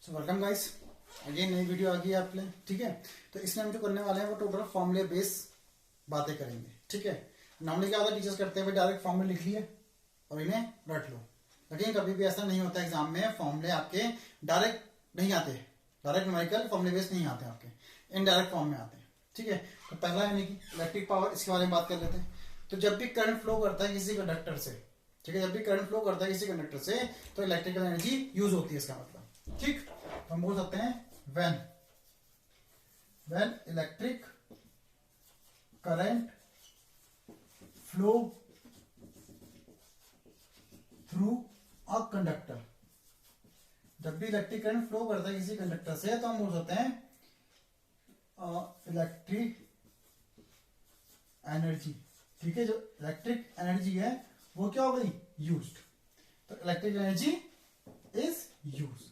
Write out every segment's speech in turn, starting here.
So welcome guys, again नई video आ गई है आप लिए। ठीक है, तो इसमें हम जो करने वाले हैं वो टोटल फॉर्मूले बेस बातें करेंगे। ठीक है, नॉर्मली क्या होता है, टीचर्स करते हैं भाई डायरेक्ट फॉर्मूले लिख लिए और इन्हें रट लो। लेकिन कभी भी ऐसा नहीं होता एग्जाम में, फॉर्मूले आपके डायरेक्ट नहीं आते, डायरेक्ट न्यूमेरिकल फॉर्मूले बेस नहीं आते आपके, इनडायरेक्ट फॉर्म में आते हैं। ठीक है, तो पहला यानी कि इलेक्ट्रिक पावर, इसके बारे में बात कर लेते हैं। तो जब भी करंट फ्लो करता है किसी कंडक्टर से, ठीक है, जब भी करंट फ्लो करता है किसी कंडक्टर से तो इलेक्ट्रिकल एनर्जी यूज होती है, इसका मतलब। ठीक, तो हम बोल सकते हैं when electric current flow through a conductor, जब भी इलेक्ट्रिक करंट फ्लो करता है किसी कंडक्टर से तो हम बोल सकते हैं इलेक्ट्रिक एनर्जी। ठीक है, जो इलेक्ट्रिक एनर्जी है वो क्या हो गई, यूज्ड। तो इलेक्ट्रिक एनर्जी इज यूज।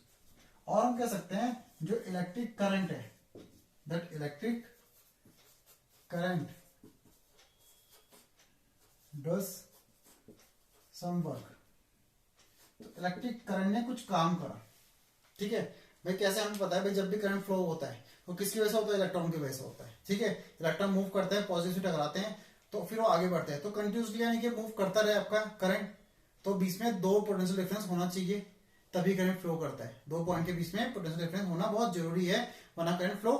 और हम कह सकते हैं जो इलेक्ट्रिक करंट है, that electric current does some work. तो इलेक्ट्रिक करंट ने कुछ काम करा। ठीक है भाई, कैसे हमें पता है भाई, जब भी करंट फ्लो होता है वो किसकी वजह से होता है, इलेक्ट्रॉन की वजह से होता है। ठीक है, इलेक्ट्रॉन मूव करते हैं, पॉजिटिव से टकराते हैं तो फिर वो आगे बढ़ते हैं। तो कंटिन्यूसली यानी कि मूव करता रहे आपका करंट, तो बीच में दो पोटेंशियल डिफरेंस होना चाहिए तभी करंट फ्लो करता है। दो पॉइंट के बीच में पोटेंशियल डिफरेंस होना बहुत जरूरी है, वरना करंट फ्लो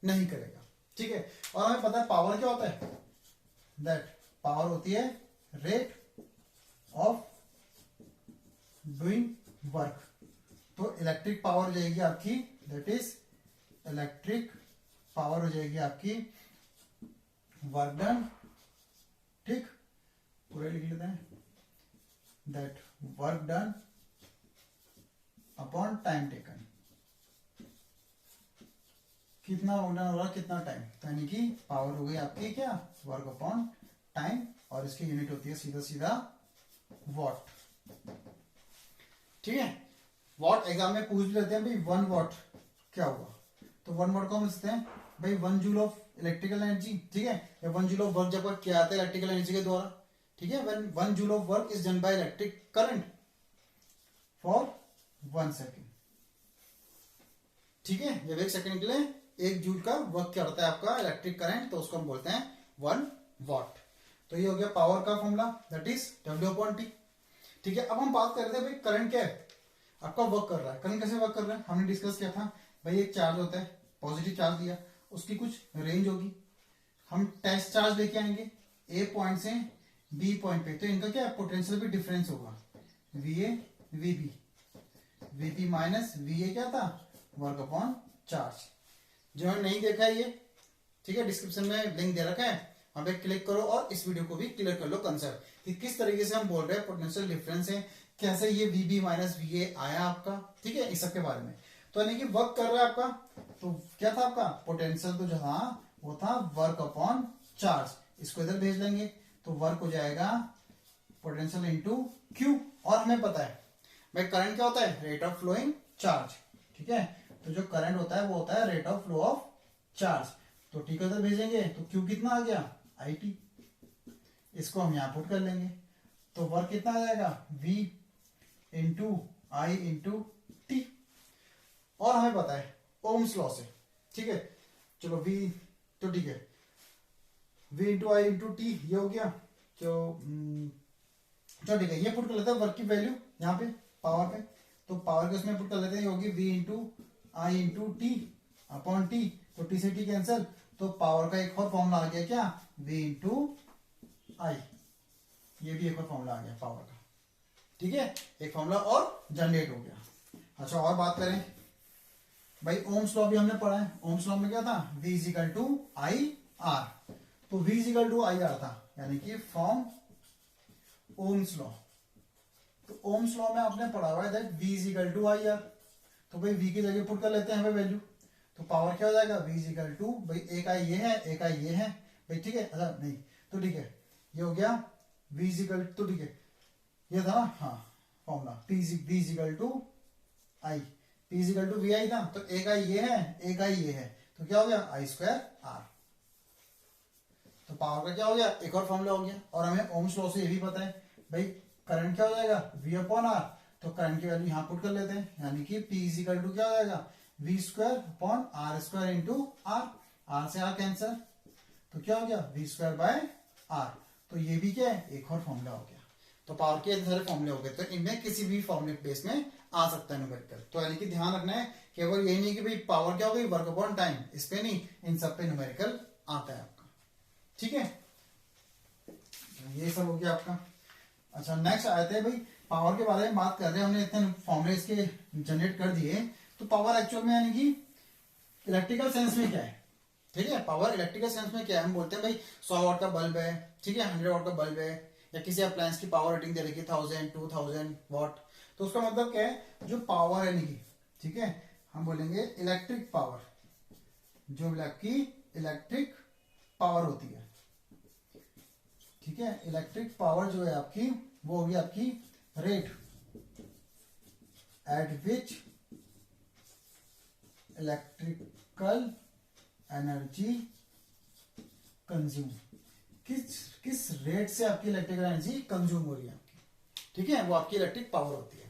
नहीं करेगा। ठीक है, और हमें पता है पावर क्या होता है, दैट पावर होती है रेट ऑफ डूइंग वर्क। तो इलेक्ट्रिक पावर हो जाएगी आपकी, दैट इज इलेक्ट्रिक पावर हो जाएगी आपकी वर्क डन। ठीक, पूरे लिख लेते हैं, that work done upon time taken. कितना वर्क डन हो रहा है, कितना टाइम, तो यानी कि पावर हो गई आपकी क्या, वर्क अपॉन टाइम, और इसकी यूनिट होती है सीधा सीधा वॉट। ठीक है, वॉट एग्जाम में पूछ लेते हैं भाई, 1 वॉट क्या हुआ, तो 1 वॉट को हम लिखते हैं भाई 1 जूल ऑफ इलेक्ट्रिकल एनर्जी। ठीक है, या 1 जूल ऑफ वर्क जब किया जाता है इलेक्ट्रिकल एनर्जी के द्वारा। ठीक है, when 1 joule of work is done by electric current for 1 second. ठीक है, जब 1 सेकेंड के लिए 1 जूल का वर्क क्या होता है आपका इलेक्ट्रिक करंट, तो उसको हम बोलते हैं 1 वॉट। तो ये हो गया पावर का formula, that is W upon T। ठीक है, अब हम बात कर रहे थे भाई करंट क्या है, आपका वर्क कर रहा है। करंट कैसे वर्क कर रहा है, हमने डिस्कस किया था भाई, एक चार्ज होता है, पॉजिटिव चार्ज दिया, उसकी कुछ रेंज होगी, हम टेस्ट चार्ज लेके आएंगे ए पॉइंट से बी पॉइंट पे, तो इनका क्या पोटेंशियल भी डिफरेंस होगा, VA VB, VP minus VA क्या था, वर्क अपॉन चार्ज। जो हमने नहीं देखा है ये, ठीक है, डिस्क्रिप्शन में लिंक दे रखा है, वहां पे क्लिक करो और इस वीडियो को भी क्लियर कर लो कंसेप्ट कि किस तरीके से हम बोल रहे हैं पोटेंशियल डिफरेंस है, कैसे ये VB माइनस VA आया आपका। ठीक है, इस सब के बारे में। तो यानी कि वर्क कर रहा है आपका, तो क्या था आपका पोटेंशियल, तो जो था वो था वर्क अपॉन चार्ज। इसको इधर भेज लेंगे तो वर्क हो जाएगा पोटेंशियल इंटू क्यू। और हमें पता है भाई करंट क्या होता है, रेट ऑफ फ्लोइंग चार्ज। ठीक है, तो जो करंट होता है वो होता है rate of flow of charge. तो टी को इधर भेजेंगे तो क्यू कितना आ गया, IT। इसको हम यहां पुट कर लेंगे तो वर्क कितना आ जाएगा, V इंटू आई इंटू टी। और हमें पता है ओम्स लॉ से, ठीक है, चलो V, तो ठीक है, V इंटू आई इंटू टी ये हो गया। चलो ठीक है, ये पुट कर लेते हैं वर्क की वैल्यू यहाँ पे पावर पे, तो पावर के उसमें पुट कर लेते हैं, ये होगी V इंटू आई इंटू टी अपॉन टी, तो टी से टी कैंसिल, तो पावर का एक और फॉर्मूला आ गया क्या, V इंटू आई। ये भी एक और फॉर्मूला आ गया पावर का। ठीक है, एक फॉर्मूला और जनरेट हो गया। अच्छा, और बात करें भाई, ओम्स लॉ भी हमने पढ़ा है। ओम्स लॉ में क्या था, V is equal to I R, तो V is equal to I R था, यानी कि फ्रॉम ओम्स लॉ। तो ओम्स लॉ में आपने पढ़ा हुआ है that V is equal to I R, तो भाई V की जगह पुट कर लेते हैं वैल्यू, तो पावर क्या हो जाएगा, V इजिकल टू भाई एक आई ये है, एक आई ये है भाई। ठीक है, अच्छा नहीं, तो ठीक है, ये हो गया V इजिकल, तो ठीक है, ये था ना, हाँ formula V is equal to I, P is equal to VI था, तो एक आई ये है, एक आई ये है, तो क्या हो गया I स्क्वायर R। तो पावर का क्या हो गया, एक और फॉर्मूला हो गया। और हमें ओम्स लॉ से ये भी पता है भाई, करंट क्या हो जाएगा, V अपॉन R, तो करंट की वैल्यू यहां पुट कर लेते हैं, यानी कि P इजिकल टू क्या हो जाएगा, V square upon R square into R, R से आर कैंसर, तो क्या हो गया वी स्क्वायर बाय आर। तो ये भी क्या है, एक और फॉर्मूला हो गया। तो पावर के सारे फॉर्मूले हो गए, तो इनमें किसी भी फॉर्मूले बेस में आ सकता है न्यूमेरिकल। तो यानी कि ध्यान रखना है, केवल यही नहीं कि भाई पावर क्या हो गई, वर्क अपॉन टाइम, इस पे नहीं, इन सब पे न्यूमेरिकल आता है आपका। ठीक है, ये सब हो गया आपका। अच्छा नेक्स्ट आते हैं भाई, पावर के बारे में बात कर रहे हैं, हमने इतने फॉर्मूले इसके जनरेट कर दिए, तो पावर एक्चुअल में यानी कि इलेक्ट्रिकल सेंस में क्या है। ठीक है, पावर इलेक्ट्रिकल सेंस में क्या है, हम बोलते हैं भाई 100 वाट का बल्ब है, ठीक है, 100 वाट का बल्ब है, या किसी अप्लायंस की पावर रेटिंग दे रखी है 1000 2000 वाट, तो उसका मतलब क्या है, जो पावर है नहीं, ठीक है, हम बोलेंगे इलेक्ट्रिक पावर, जो आपकी इलेक्ट्रिक पावर होती है, ठीक है, इलेक्ट्रिक पावर जो है आपकी, वो होगी आपकी rate at which electrical energy consume, किस रेट से आपकी इलेक्ट्रिकल एनर्जी कंज्यूम हो रही है आपकी, ठीक है, वो आपकी इलेक्ट्रिक पावर होती है।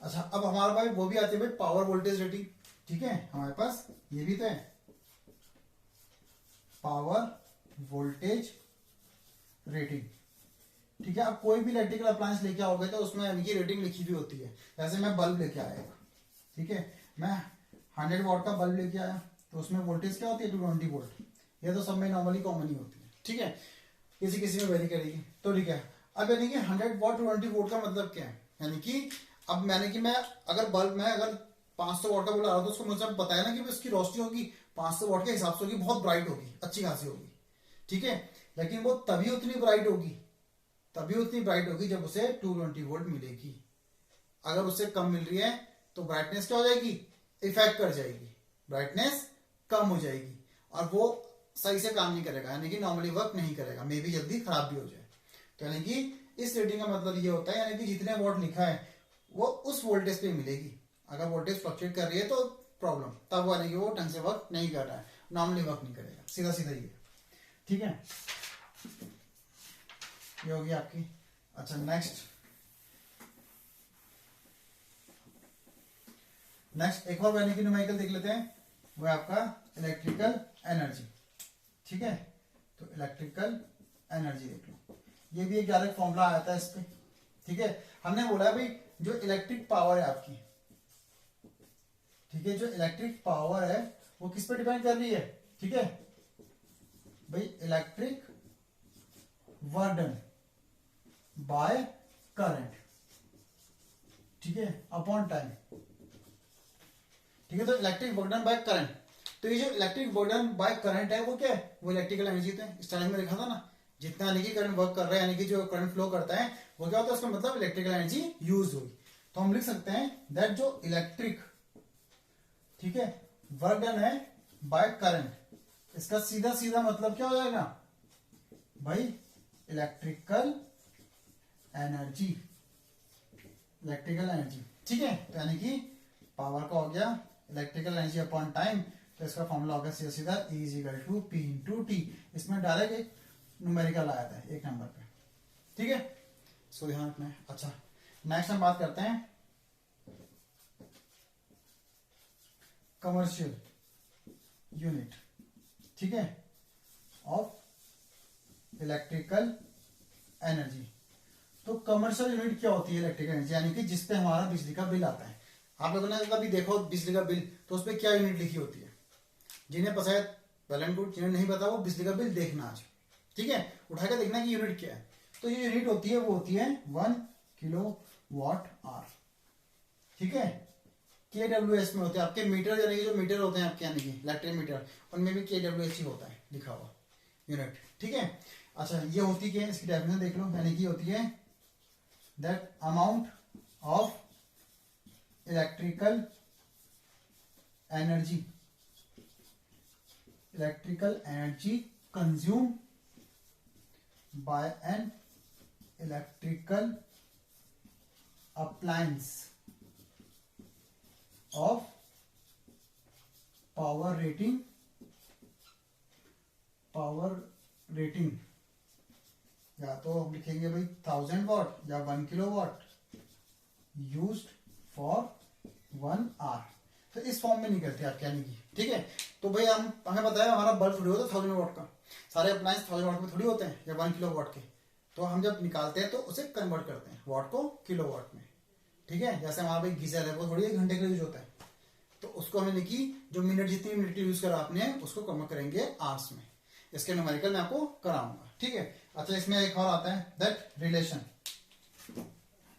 अच्छा अब हमारे पास वो भी आती है भाई पावर वोल्टेज रेटिंग, ठीक है, हमारे पास ये भी तो है पावर वोल्टेज रेटिंग, ठीक है। अब कोई भी इलेक्ट्रिकल अप्लायंस लेके आओगे तो उसमें इनकी रेटिंग लिखी हुई होती है। जैसे मैं बल्ब लेके आया, ठीक है, मैं 100 वाट का बल्ब लेके आया, तो उसमें वोल्टेज क्या होती है 220 वोल्ट, ये तो सब में नॉर्मली कॉमन ही होती है, ठीक है, किसी किसी में वेरी करेगी, तो ठीक है। अब यानी कि 100 वाट 220 वोल्ट का मतलब क्या है, यानी कि अब मैंने कि मैं अगर बल्ब में अगर 500 वाट का बल्ब आ रहा, तो उसको मुझे पता है ना कि उसकी रोशनी होगी 500 वाट के हिसाब से होगी, बहुत ब्राइट होगी, अच्छी खासी होगी, ठीक है, लेकिन वो तभी उतनी ब्राइट होगी जब उसे 220 वोल्ट मिलेगी। अगर उससे कम मिल रही है तो ब्राइटनेस क्या हो जाएगी, इफेक्ट कर जाएगी, ब्राइटनेस कम हो जाएगी, और वो सही से काम नहीं करेगा, यानी कि नॉर्मली वर्क नहीं करेगा, मे भी जल्दी खराब भी हो जाए। तो यानी कि इस रेटिंग का मतलब ये होता है, यानी कि जितने वोल्ट लिखा है वो उस वोल्टेज पे मिलेगी। अगर वोल्टेज फ्लक्चुएट कर रही है तो प्रॉब्लम, तब यानी कि वो ढंग से वर्क नहीं कर रहा है, नॉर्मली वर्क नहीं करेगा, सीधा सीधा ये, ठीक है, ये होगी आपकी। अच्छा नेक्स्ट एक और वैल्यू की न्यूमेरिकल देख लेते हैं, वो है आपका इलेक्ट्रिकल एनर्जी, ठीक है, तो इलेक्ट्रिकल एनर्जी देख लो, ये भी एक डायरेक्ट फॉर्मूला आया था इस पे, ठीक है। हमने बोला भाई जो इलेक्ट्रिक पावर है आपकी, ठीक है, जो इलेक्ट्रिक पावर है वो किस पे डिपेंड कर रही है, ठीक है भाई, electric work done by current, ठीक है, अपॉन टाइम, ठीक है, तो electric work done by current, तो ये जो electric work done by current है वो क्या है, वो इलेक्ट्रिकल एनर्जी है, स्टार्टिंग में लिखा था ना, जितना यानी कि करंट वर्क कर रहा है, यानी कि जो करंट फ्लो करता है वो क्या होता है, उसका मतलब इलेक्ट्रिकल एनर्जी यूज हुई। तो हम लिख सकते हैं दैट जो इलेक्ट्रिक, ठीक है, वर्क डन है बाय करंट, इसका सीधा सीधा मतलब क्या हो जाएगा भाई, इलेक्ट्रिकल एनर्जी, ठीक है। तो यानी कि पावर का हो गया इलेक्ट्रिकल एनर्जी अपॉन टाइम, तो इसका फॉर्मूला होगा सीधा सीधा E is equal to P into T, इसमें डायरेक्ट एक न्यूमेरिकल आया था एक नंबर पे, ठीक है, इसको ध्यान रखना है। अच्छा नेक्स्ट हम बात करते हैं कमर्शियल यूनिट, ठीक है, ऑफ इलेक्ट्रिकल एनर्जी। तो कमर्शियल यूनिट क्या होती है इलेक्ट्रिकल एनर्जी, यानी कि जिसपे हमारा बिजली का बिल आता है। आप लोगों ने कभी देखो बिजली का बिल, तो उसपे क्या यूनिट लिखी होती है, जिन्हें पता है वेल एंड गुड, जिन्हें नहीं पता वो बिजली का बिल देखना आज, ठीक है, उठा के देखना कि यूनिट क्या है। तो ये यूनिट होती है, वो होती है 1 किलो वाट आवर, ठीक है, KWS में होते हैं आपके मीटर, यानी कि जो मीटर होते हैं आपके, यानी कि इलेक्ट्रिक मीटर, उनमें भी KWS ही होता है लिखा हुआ यूनिट, ठीक है। अच्छा ये होती क्या है, इसकी डेफिनेशन देख लो, यानी कि होती है that amount of electrical energy consume by an electrical appliance of power rating, या तो हम लिखेंगे भाई 1000 वाट या 1 kilo watt, used for 1 hour. तो इस फॉर्म में निकलती है आपके यानी कि, ठीक है। तो भाई हमें पता है हमारा बल्ब थोड़ी होता है 1000 वाट का, सारे अप्लायंस 1000 वाट में थोड़ी होते हैं या 1 किलो वाट के। तो हम जब निकालते हैं तो उसे कन्वर्ट करते हैं वाट को किलो वाट में, ठीक है। जैसे हमारा भाई गीजर है वो थोड़ी 1 घंटे के लिए यूज होता है, तो उसको हमें लिखी जो मिनट जितनी मिनट यूज करा आपने उसको कन्वर्ट करेंगे आवर्स में। इसके न्यूमेरिकल मैं आपको कराऊंगा, ठीक है। अच्छा इसमें एक और आता है दैट रिलेशन,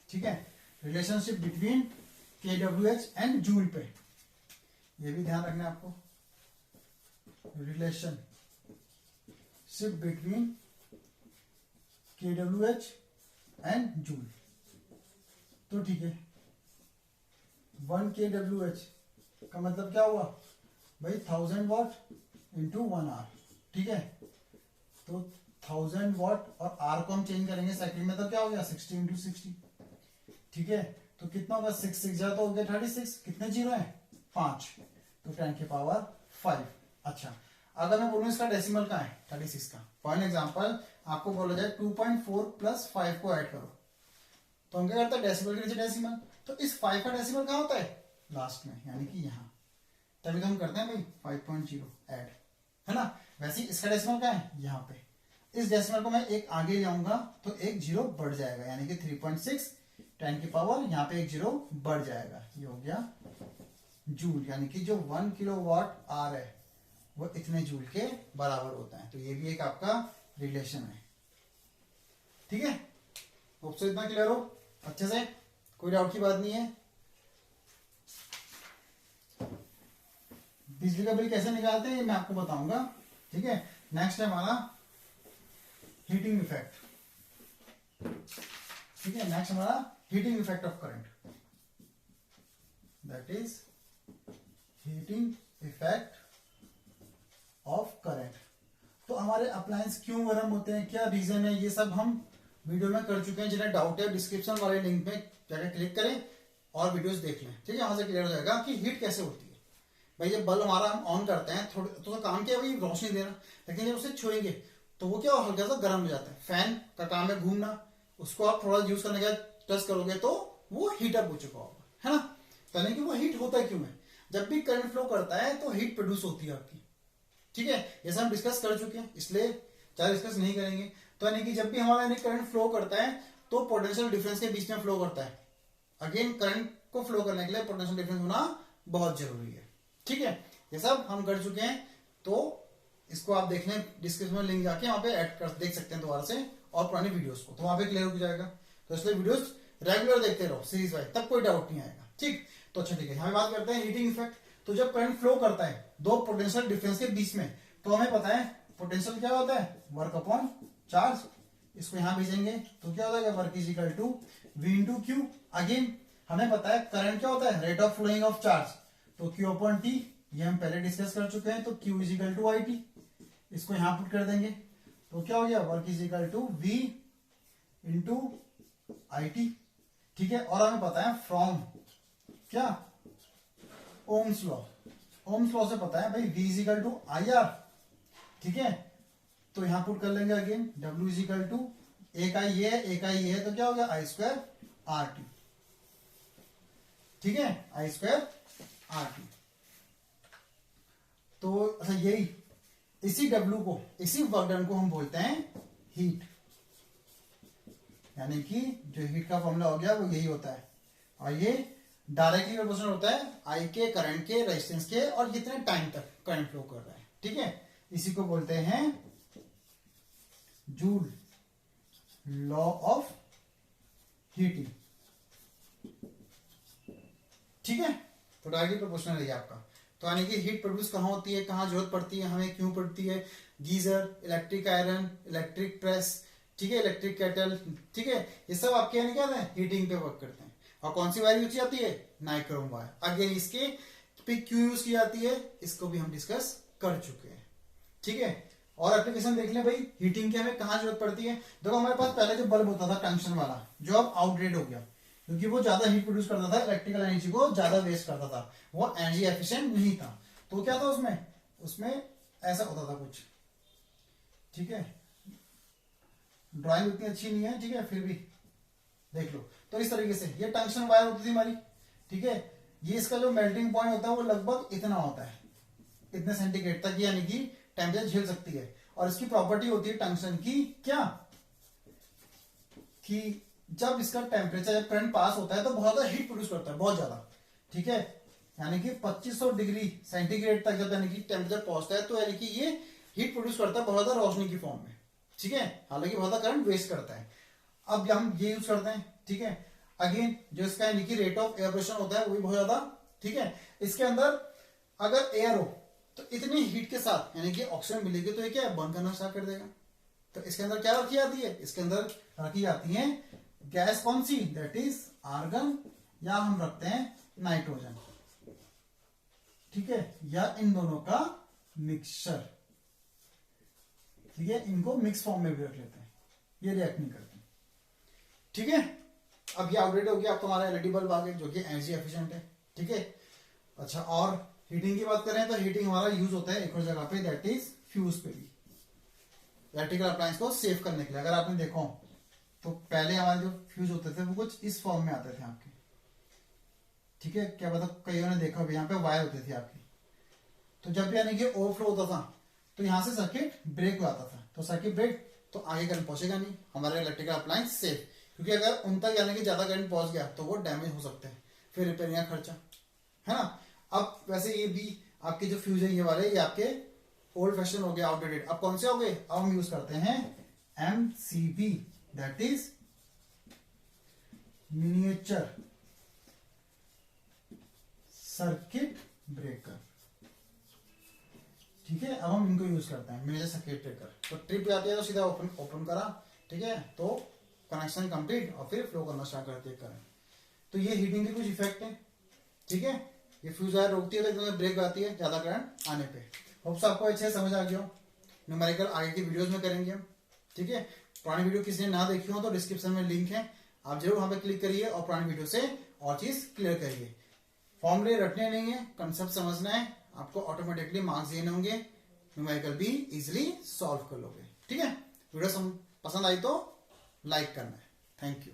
ठीक है, relationship between kWh and joule पे, ये भी ध्यान रखना है आपको, relationship between kWh and joule. तो ठीक है 1 kWh का मतलब क्या हुआ भाई 1000 वाट इंटू 1 आवर, ठीक है। तो 1000 वाट और आर को हम चेंज करेंगे सेकंड में, तो क्या हो गया 60 इंटू 60, ठीक है। तो कितना होगा 6 6 जा तो हो गया 36, कितने जीरो है 5, तो 10 की पावर 5। अच्छा अगर मैं बोलूं इसका डेसिमल का है 36 का, फॉर एग्जांपल आपको बोला जाए 2.4 प्लस 5 को ऐड करो, तो हम क्या करते हैं डेसिमल के नीचे डेसिमल, तो इस 5 का डेसिमल कहाँ होता है लास्ट में, यानी कि यहाँ, तभी तो हम करते हैं भाई 5.0 ऐड, है ना। वैसे ही इसका डेसिमल कहाँ है यहाँ पे, इस डेसिमल को मैं एक आगे जाऊंगा तो एक जीरो बढ़ जाएगा, यानी कि 3.6 10 की पावर यहाँ पे एक जीरो बढ़ जाएगा, ये हो गया जूल, यानी कि जो 1 किलोवाट आवर है वो इतने जूल के बराबर होता है। तो ये भी एक आपका रिलेशन है, ठीक है। होप सो इतना क्लियर हो अच्छे से, कोई डाउट की बात नहीं है। बिजली का बिल कैसे निकालते हैं ये मैं आपको बताऊंगा, ठीक है। नेक्स्ट है हमारा हीटिंग इफेक्ट, ठीक है। नेक्स्ट हमारा heating effect of current, that is heating effect of current. तो हमारे अप्लायंस क्यों गर्म होते हैं, क्या रीजन है, ये सब हम वीडियो में कर चुके हैं। जिन्हें डाउट है डिस्क्रिप्शन वाले लिंक में जाकर क्लिक करें और वीडियोस देख लें, ठीक है। वहां से क्लियर हो जाएगा कि हीट कैसे होती है। भाई जब बल्ब हमारा हम ऑन करते हैं थोड़ा तो काम क्या है भाई रोशनी देना, लेकिन जब उसे छुएंगे तो वो क्या हल्का सा गर्म हो जाता है। फैन का काम है घूमना, उसको आप थोड़ा यूज करने के बाद टच करोगे तो वो हीट अप हो चुका होगा, है ना। तो यानी कि वो हीट होता है क्यों है, जब भी करंट फ्लो करता है तो हीट प्रोड्यूस होती है आपकी, ठीक है। जैसे हम डिस्कस कर चुके हैं इसलिए ज्यादा डिस्कस नहीं करेंगे। तो यानी कि जब भी हमारा करंट फ्लो करता है तो पोटेंशियल डिफरेंस के बीच में फ्लो करता है। अगेन करंट को फ्लो करने के लिए पोटेंशियल डिफरेंस होना बहुत जरूरी है, ठीक है। ये सब हम कर चुके हैं, तो इसको आप देख लें डिस्क्रिप्शन में लिंक जाके वहां पे ऐड कर देख सकते हैं दोबारा से, और पुरानी वीडियोस को, तो वहां पे क्लियर हो जाएगा। तो इसलिए वीडियोस रेगुलर देखते रहो सीरीज वाइज, तब कोई डाउट नहीं आएगा, ठीक। तो अच्छा ठीक है, हम बात करते हैं हीटिंग इफेक्ट। तो जब करंट फ्लो करता है दो पोटेंशियल डिफरेंस के बीच में, तो हमें पता है पोटेंशियल क्या होता है वर्क अपॉन चार्ज। इसको यहां भेजेंगे तो क्या हो जाएगा work is equal to V into Q. Again हमें पता है करंट क्या होता है rate of flowing of charge, तो क्यू अपॉन टी, ये हम पहले डिस्कस कर चुके हैं। तो Q is equal to I T, इसको यहां पुट कर देंगे तो क्या हो गया work is equal to V into I T, ठीक है। और हमें पता है फ्रॉम क्या ओम्स लॉ, ओम्स लॉ से पता है भाई v is equal to I R, ठीक है। तो यहां पुट कर लेंगे again w is equal to एक आई ये है एक आई ये है, तो क्या हो गया आई स्क्वायर आर टी, ठीक है, आई स्क्वायर आर टी। तो अच्छा यही इसी W को इसी वर्क डन को हम बोलते हैं हीट, यानी कि जो हीट का फॉर्मूला हो गया वो यही होता है। और ये डायरेक्टली प्रोपोर्शनल होता है आई के करंट के रेजिस्टेंस के और कितने टाइम तक करंट फ्लो कर रहा है, ठीक है। इसी को बोलते हैं जूल लॉ ऑफ हीटिंग, ठीक है। तो डायरेक्टली प्रोपोर्शनल है आपका। तो यानी कि हीट प्रोड्यूस कहां होती है, कहां जरूरत पड़ती है, हमें क्यों पड़ती है, geyser, electric iron, electric press, ठीक है, इलेक्ट्रिक केटल, ठीक है, ये सब आपके यानी क्या है हीटिंग पे वर्क करते हैं। और कौन सी वायर यूज की जाती है नाइक्रोम वायर, अगेन इसके पे क्यों यूज की जाती है इसको भी हम डिस्कस कर चुके हैं, ठीक है। और एप्लीकेशन देख लें भाई हीटिंग की हमें कहां जरूरत पड़ती है। देखो हमारे पास पहले जो बल्ब होता था टंक्शन वाला जो अब आउटग्रेड हो गया, क्योंकि वो ज्यादा हीट प्रोड्यूस करता था, इलेक्ट्रिकल एनर्जी को ज्यादा वेस्ट करता था, वो एनर्जी एफिशिएंट नहीं था। तो क्या था उसमें ऐसा होता था कुछ, ठीक है। ड्राइंग उतनी अच्छी नहीं है, ठीक है, फिर भी देख लो। तो इस तरीके से ये टंक्शन वायर होती थी हमारी, ठीक है। ये इसका जो मेल्टिंग पॉइंट होता है वो लगभग इतना होता है, इतने सेंटीग्रेड तक, यानी कि टेम्परेचर झेल सकती है। और इसकी प्रॉपर्टी होती है टंक्शन की क्या, कि जब इसका टेम्परेचर, जब करंट पास होता है तो बहुत ज्यादा हीट प्रोड्यूस करता है, बहुत ज्यादा, ठीक है। यानी कि 2500 डिग्री सेंटीग्रेड तक जब यानी कि टेम्परेचर पहुंचता है तो यानी कि ये हीट प्रोड्यूस करता है बहुत ज्यादा रोशनी की फॉर्म में, ठीक है। हालांकि बहुत ज्यादा करंट वेस्ट करता है। अब हम ये यूज करते हैं, ठीक है। अगेन जो इसका यानी कि रेट ऑफ एवपोरेशन होता है वो भी बहुत ज्यादा, ठीक है। इसके अंदर अगर एयर हो तो इतनी हीट के साथ यानी कि ऑक्सीजन मिलेगी तो ये क्या बर्न करना स्टार्ट कर देगा। तो इसके अंदर क्या रखी जाती है, इसके अंदर रखी जाती है गैस, कौन सी, दैट इज आर्गन, या हम रखते हैं नाइट्रोजन, ठीक है, या इन दोनों का मिक्सचर, ठीक है। इनको मिक्स फॉर्म में भी रख लेते हैं, ये रिएक्ट नहीं करते, ठीक है। अब ये अपडेट हो गया, अब तुम्हारा एलईडी बल्ब आ गया जो कि एनर्जी एफिशिएंट है, ठीक है। अच्छा, और हीटिंग की बात करें तो हीटिंग हमारा यूज होता है एक और जगह पे, दैट इज फ्यूज पे भी, इलेक्ट्रिकल अप्लायंस को सेव करने के लिए। अगर आपने देखो तो पहले हमारे जो फ्यूज होते थे वो कुछ इस फॉर्म में आते थे आपके, ठीक है। क्या पता कईयों ने देखा यहाँ पे वायर होती थी आपकी, तो जब भी यानी कि ओवरफ्लो होता था तो यहाँ से सर्किट ब्रेक हो जाता था, तो सर्किट ब्रेक तो आगे करंट पहुंचेगा नहीं, हमारे इलेक्ट्रिकल अप्लायंस सेफ, क्योंकि अगर उन तक यानी कि ज्यादा करंट पहुंच गया तो वो डैमेज हो सकते हैं, फिर रिपेयरिंग का खर्चा, है ना। अब वैसे ये भी आपके जो फ्यूज है ये वाले, ये आपके ओल्ड फैशन हो गए, आउटडेटेड। अब कौन से हो गए, अब हम यूज करते हैं MCB, that is miniature circuit breaker, ठीक है। अब हम इनको यूज करते हैं, मिनिएचर सर्किट ब्रेकर। तो ट्रिप आती है तो सीधा ओपन करा, ठीक है, तो कनेक्शन कंप्लीट और फिर फ्लो करना स्टार्ट करती है करंट। तो ये हीटिंग के कुछ इफेक्ट है, ठीक है। ये फ्यूज वायर रोकती है तो एकदम ब्रेक आती है ज्यादा करंट आने पे। होप्स आपको अच्छे से समझ आ गया हो। न्यूमेरिकल आगे की वीडियोस में करेंगे हम, ठीक है। पुरानी वीडियो किसी ने ना देखी हो तो डिस्क्रिप्शन में लिंक है, आप जरूर वहां पे क्लिक करिए और पुरानी वीडियो से और चीज क्लियर करिए। फॉर्मूले रटने नहीं है, कंसेप्ट समझना है, आपको ऑटोमेटिकली मार्क्स देने होंगे, न्यूमेरिकल भी इजिली सॉल्व कर लोगे, ठीक है। वीडियो पसंद आई तो लाइक करना है। Thank you.